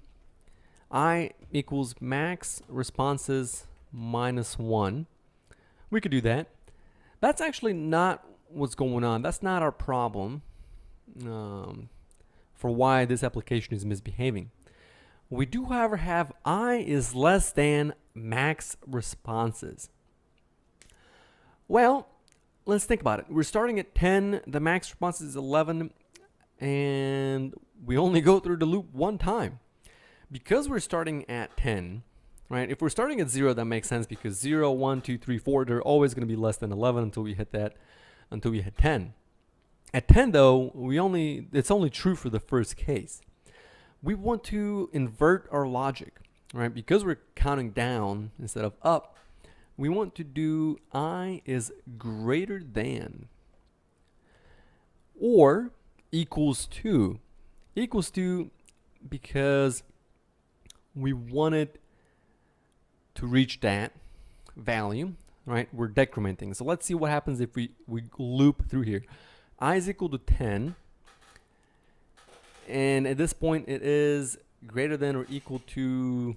Speaker 1: I equals max responses minus 1. We could do that. That's actually not what's going on. That's not our problem for why this application is misbehaving. We do, however, have I is less than max responses. Well, let's think about it. We're starting at 10, the max response is 11, and we only go through the loop 1 time. Because we're starting at 10, right? If we're starting at 0, that makes sense, because 0, 1, 2, 3, 4, they're always going to be less than 11 until we hit 10. At 10 though, it's only true for the first case. We want to invert our logic, right? Because we're counting down instead of up, we want to do I is greater than or equals to. Equals to because we wanted to reach that value, right? We're decrementing. So let's see what happens if we loop through here. I is equal to 10. And at this point, it is greater than or equal to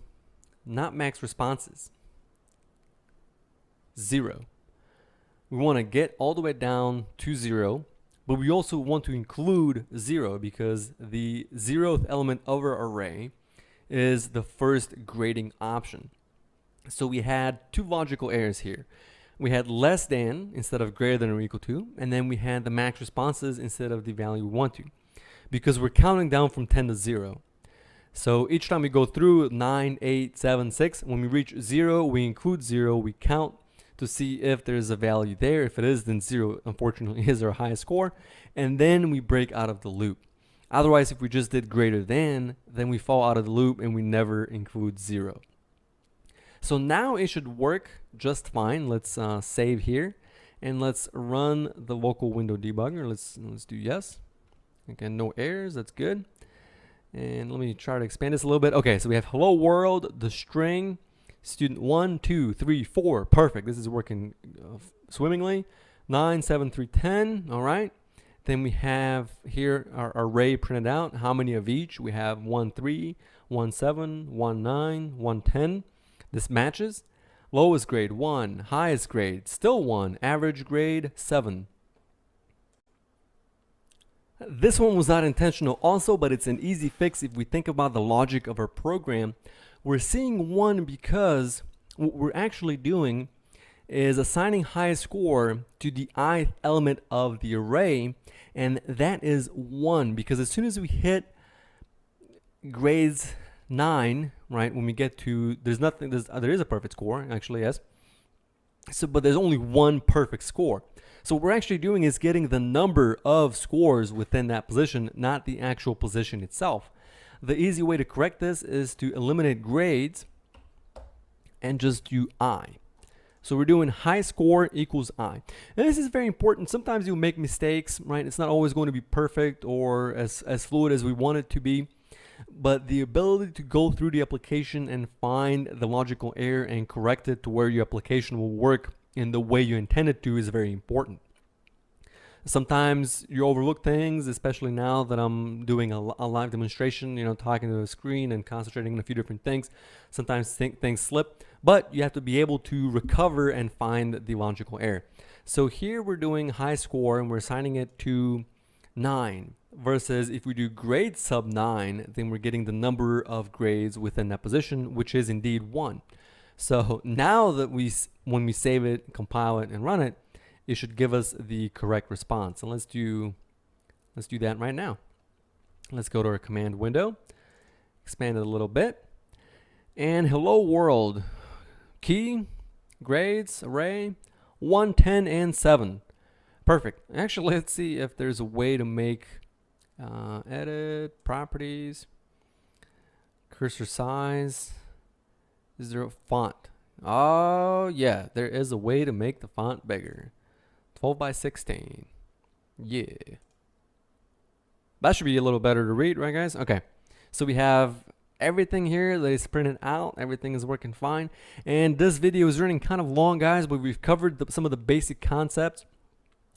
Speaker 1: not max responses, 0. We want to get all the way down to 0, but we also want to include 0 because the 0th element of our array is the first grading option. So we had 2 logical errors here. We had less than instead of greater than or equal to, and then we had the max responses instead of the value we want to, because we're counting down from 10 to 0. So each time we go through 9, 8, 7, 6, when we reach 0, we include 0, we count to see if there's a value there. If it is, then 0 unfortunately is our highest score, and then we break out of the loop. Otherwise, if we just did greater than, then we fall out of the loop and we never include 0. So now it should work just fine. Let's save here and let's run the local window debugger. Let's do yes. Again, no errors, that's good. And let me try to expand this a little bit. Okay, so we have hello world, the string, student 1, 2, 3, 4. Perfect. This is working swimmingly. 9, 7, 3, 10. All right. Then we have here our array printed out. How many of each? We have 1, 3, 1, 7, 1, 9, 1, 10. This matches. Lowest grade 1, highest grade still 1, average grade 7. This one was not intentional also, but it's an easy fix if we think about the logic of our program. We're seeing 1 because what we're actually doing is assigning highest score to the ith element of the array, and that is 1 because as soon as we hit grades 9, right, when we get to, there is a perfect score actually, yes, so but there's only one perfect score. So what we're actually doing is getting the number of scores within that position, not the actual position itself. The easy way to correct this is to eliminate grades and just do I. So we're doing high score equals I. And this is very important. Sometimes you make mistakes, right? It's not always going to be perfect or as fluid as we want it to be. But the ability to go through the application and find the logical error and correct it to where your application will work in the way you intend it to is very important. Sometimes you overlook things, especially now that I'm doing a live demonstration, you know, talking to the screen and concentrating on a few different things. Sometimes things slip, but you have to be able to recover and find the logical error. So here we're doing high score and we're assigning it to 9, versus if we do grade sub 9, then we're getting the number of grades within that position, which is indeed 1. So now that when we save it, compile it, and run it, it should give us the correct response. And let's do that right now. Let's go to our command window, expand it a little bit, and hello world, key, grades, array, 1, 10, and 7. Perfect. Actually, let's see if there's a way to make edit, properties, cursor size. Is there a font? Oh yeah, there is a way to make the font bigger. 12 by 16. Yeah. That should be a little better to read, right guys? Okay. So we have everything here that is printed out. Everything is working fine. And this video is running kind of long, guys, but we've covered some of the basic concepts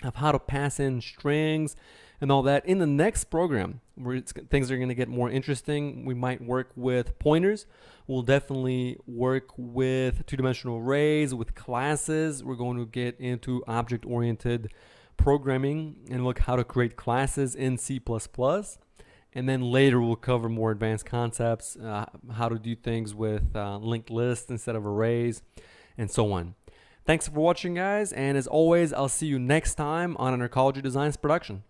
Speaker 1: of how to pass in strings and all that. In the next program, where things are going to get more interesting, we might work with pointers. We'll definitely work with two-dimensional arrays, with classes. We're going to get into object-oriented programming and look how to create classes in C++. And then later we'll cover more advanced concepts, how to do things with linked lists instead of arrays, and so on. Thanks for watching, guys, and as always, I'll see you next time on an Ecology Designs production.